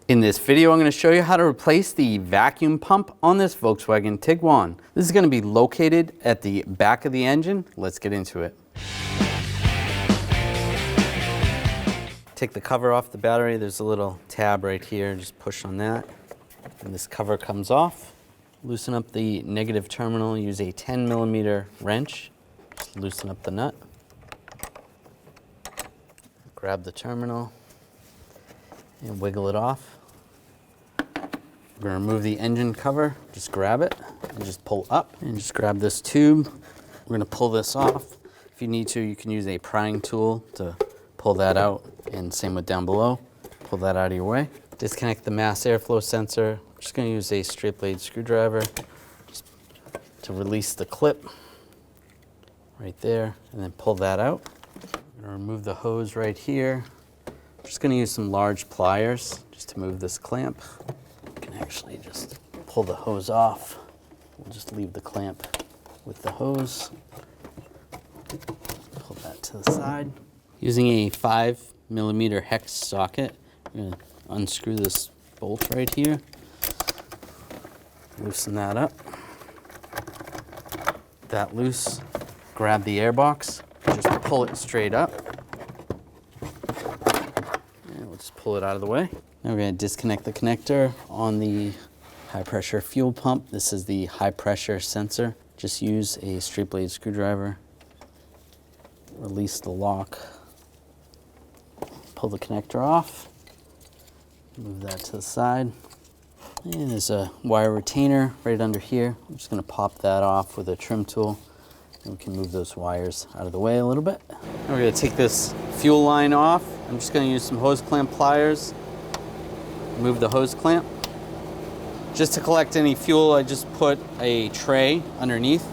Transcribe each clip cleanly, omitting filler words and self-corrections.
In this video, I'm going to show you how to replace the vacuum pump on this Volkswagen Tiguan. This is going to be located at the back of the engine. Let's get into it. Take the cover off the battery. There's a little tab right here. Just push on that, and this cover comes off. Loosen up the negative terminal. Use a 10mm wrench. Just loosen up the nut. Grab the terminal and wiggle it off. We're going to remove the engine cover. Just grab it and just pull up, and just grab this tube. We're going to pull this off. If you need to, you can use a prying tool to pull that out, and same with down below. Pull that out of your way. Disconnect the mass airflow sensor. I'm just going to use a straight blade screwdriver just to release the clip right there, and then pull that out. I'm going to remove the hose right here. I'm just going to use some large pliers just to move this clamp. You can actually just pull the hose off. We'll just leave the clamp with the hose. Pull that to the side. Using a 5mm hex socket, I'm going to unscrew this bolt right here. Loosen that up. That loose. Grab the airbox. Just pull it straight up. And we'll just pull it out of the way. Now we're going to disconnect the connector on the high pressure fuel pump. This is the high pressure sensor. Just use a straight blade screwdriver. Release the lock. Pull the connector off. Move that to the side. And there's a wire retainer right under here. I'm just going to pop that off with a trim tool. And we can move those wires out of the way a little bit. Now we're going to take this fuel line off. I'm just going to use some hose clamp pliers. Move the hose clamp. Just to collect any fuel, I just put a tray underneath.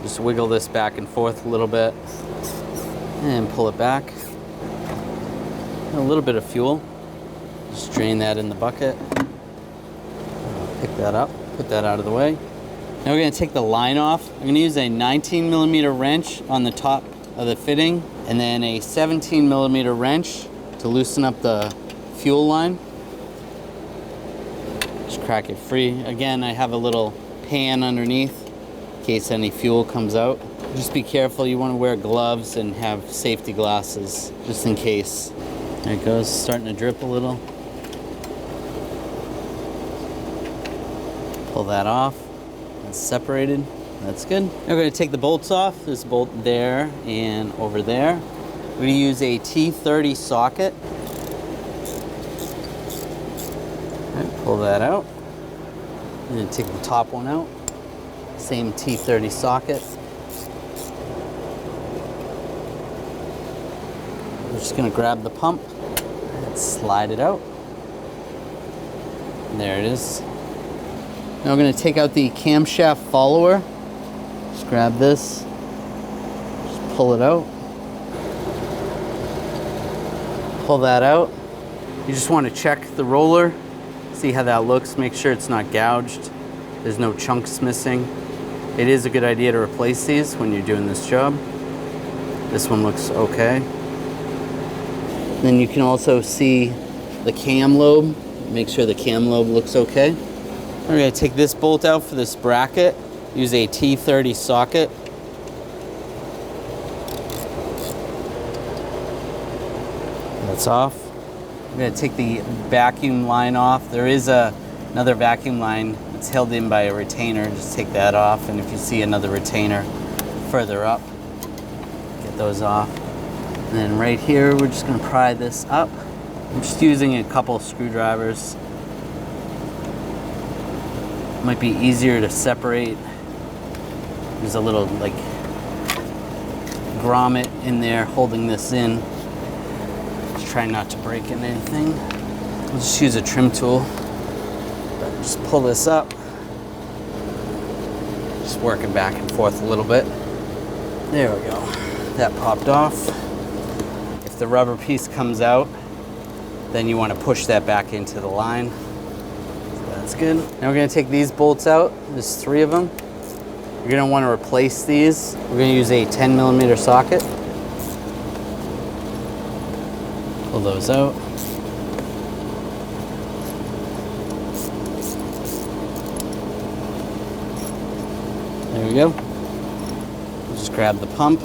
Just wiggle this back and forth a little bit and pull it back. A little bit of fuel. Just drain that in the bucket. Pick that up, put that out of the way. Now we're going to take the line off. I'm going to use a 19mm wrench on the top of the fitting, and then a 17mm wrench to loosen up the fuel line. Just crack it free. Again, I have a little pan underneath in case any fuel comes out. Just be careful. You want to wear gloves and have safety glasses just in case. There it goes, starting to drip a little. Pull that off. That's separated. That's good. Now we're going to take the bolts off. This bolt there and over there. We're going to use a T30 socket. Right, pull that out. I'm going to take the top one out. Same T30 socket. We're just going to grab the pump and slide it out. And there it is. Now we're going to take out the camshaft follower. Just grab this, just pull it out. Pull that out. You just want to check the roller, see how that looks, make sure it's not gouged. There's no chunks missing. It is a good idea to replace these when you're doing this job. This one looks okay. Then you can also see the cam lobe. Make sure the cam lobe looks okay. We're going to take this bolt out for this bracket. Use a T30 socket. That's off. I'm going to take the vacuum line off. There is another vacuum line that's held in by a retainer. Just take that off, and if you see another retainer further up, get those off. And then right here, we're just going to pry this up. I'm just using a couple of screwdrivers. Might be easier to separate. There's a little like grommet in there holding this in. Just try not to break in anything. We'll just use a trim tool. Just pull this up. Just working back and forth a little bit. There we go. That popped off. If the rubber piece comes out, then you want to push that back into the line. That's good. Now we're going to take these bolts out. There's 3 of them. You're going to want to replace these. We're going to use a 10mm socket. Pull those out. we go. Just grab the pump.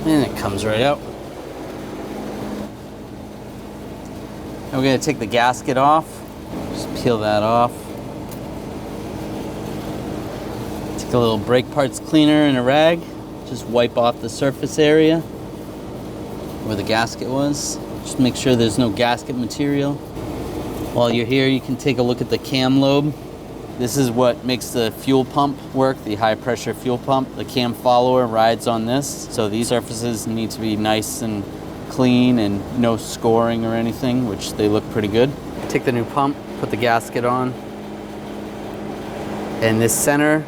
And it comes right out. Now we're going to take the gasket off. Just peel that off. Take a little brake parts cleaner and a rag. Just wipe off the surface area where the gasket was. Just make sure there's no gasket material. While you're here, you can take a look at the cam lobe. This is what makes the fuel pump work, the high pressure fuel pump. The cam follower rides on this. So these surfaces need to be nice and clean and no scoring or anything, which they look pretty good. Take the new pump, put the gasket on. And this center,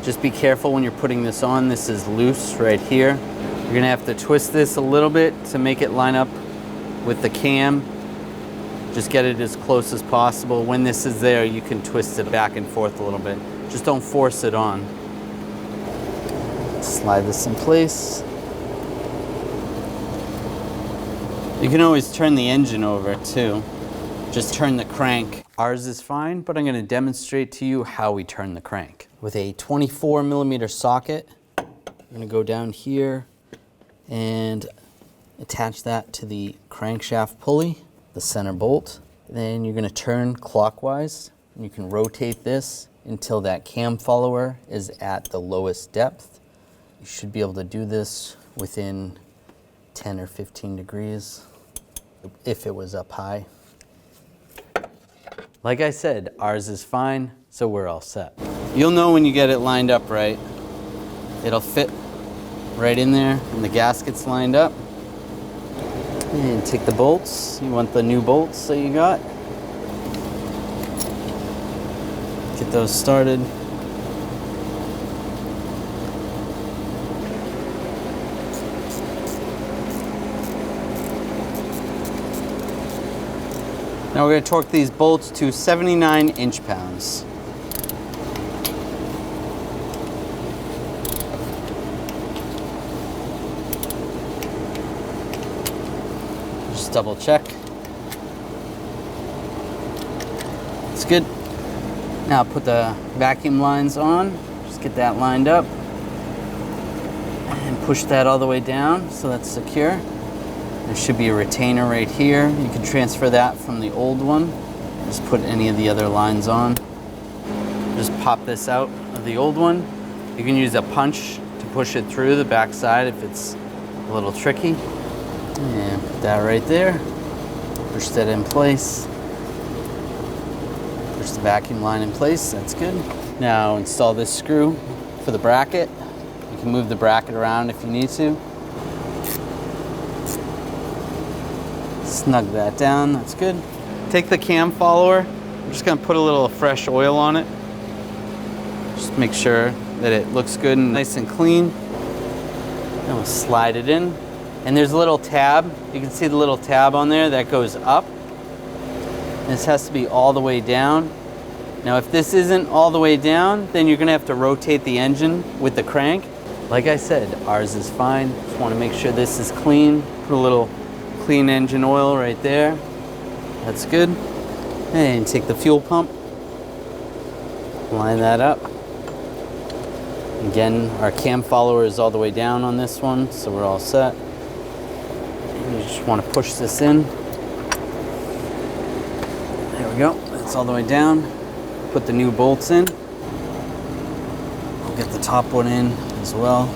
just be careful when you're putting this on. This is loose right here. You're gonna have to twist this a little bit to make it line up with the cam. Just get it as close as possible. When this is there, you can twist it back and forth a little bit. Just don't force it on. Slide this in place. You can always turn the engine over too. Just turn the crank. Ours is fine, but I'm gonna demonstrate to you how we turn the crank. With a 24mm socket, I'm gonna go down here and attach that to the crankshaft pulley, the center bolt. Then you're gonna turn clockwise, and you can rotate this until that cam follower is at the lowest depth. You should be able to do this within 10 or 15 degrees if it was up high. Like I said, ours is fine, so we're all set. You'll know when you get it lined up right. It'll fit right in there, and the gasket's lined up. And take the bolts. You want the new bolts that you got. Get those started. Now we're going to torque these bolts to 79 inch-pounds. Just double check. It's good. Now put the vacuum lines on. Just get that lined up. And push that all the way down so that's secure. There should be a retainer right here. You can transfer that from the old one. Just put any of the other lines on. Just pop this out of the old one. You can use a punch to push it through the back side if it's a little tricky. And put that right there. Push that in place. Push the vacuum line in place. That's good. Now install this screw for the bracket. You can move the bracket around if you need to. Snug that down, that's good. Take the cam follower. I'm just gonna put a little fresh oil on it. Just make sure that it looks good and nice and clean. And we'll slide it in. And there's a little tab. You can see the little tab on there that goes up. This has to be all the way down. Now if this isn't all the way down, then you're gonna have to rotate the engine with the crank. Like I said, ours is fine. Just wanna make sure this is clean. Put a little clean engine oil right there. That's good. And take the fuel pump. Line that up. Again, our cam follower is all the way down on this one, so we're all set. And you just want to push this in. There we go. That's all the way down. Put the new bolts in. I'll get the top one in as well.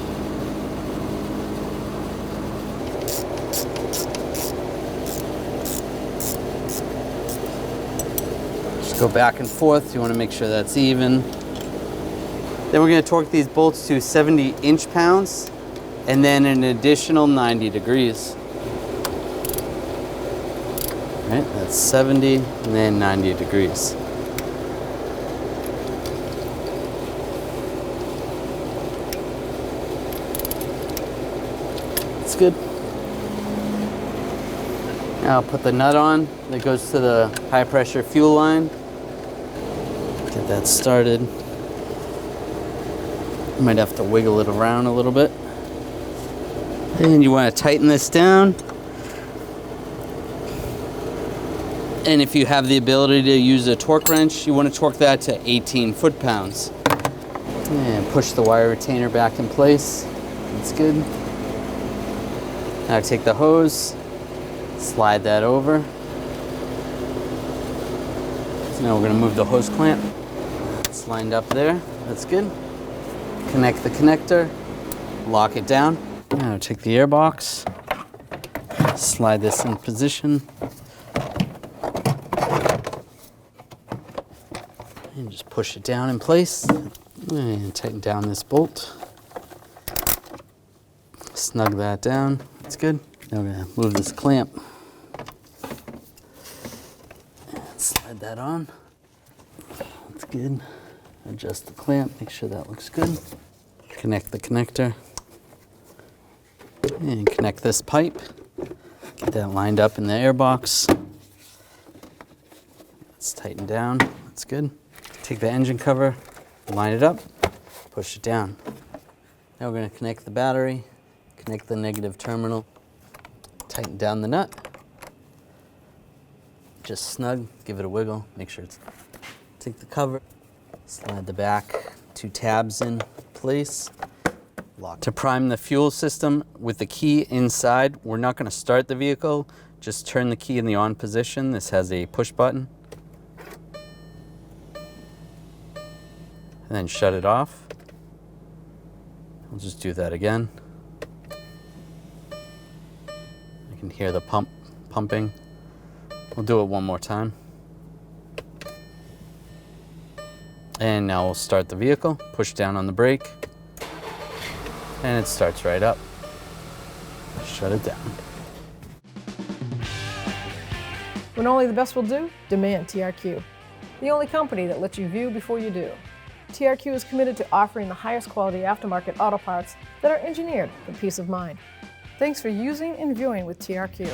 Go back and forth. You want to make sure that's even. Then we're going to torque these bolts to 70 inch-pounds and then an additional 90 degrees. All right, that's 70 and then 90 degrees. That's good. Now I'll put the nut on that goes to the high pressure fuel line. Get that started. You might have to wiggle it around a little bit. And you want to tighten this down. And if you have the ability to use a torque wrench, you want to torque that to 18 foot-pounds. And push the wire retainer back in place. That's good. Now take the hose, slide that over. So now we're going to move the hose clamp. It's lined up there. That's good. Connect the connector, lock it down. Now take the airbox, slide this in position. And just push it down in place. And tighten down this bolt. Snug that down. That's good. Now we're going to move this clamp. And slide that on. That's good. Adjust the clamp, make sure that looks good. Connect the connector. And connect this pipe. Get that lined up in the airbox. It's tightened down. That's good. Take the engine cover, line it up, push it down. Now we're going to connect the battery, connect the negative terminal, tighten down the nut. Just snug, give it a wiggle, make sure it's. Take the cover, slide the back 2 tabs in place. Lock. To prime the fuel system with the key inside, we're not going to start the vehicle, just turn the key in the on position. This has a push button. And then shut it off. We'll just do that again. You can hear the pump pumping. We'll do it one more time. And now we'll start the vehicle, push down on the brake, and it starts right up. Shut it down. When only the best will do, demand TRQ. The only company that lets you view before you do. TRQ is committed to offering the highest quality aftermarket auto parts that are engineered for peace of mind. Thanks for using and viewing with TRQ.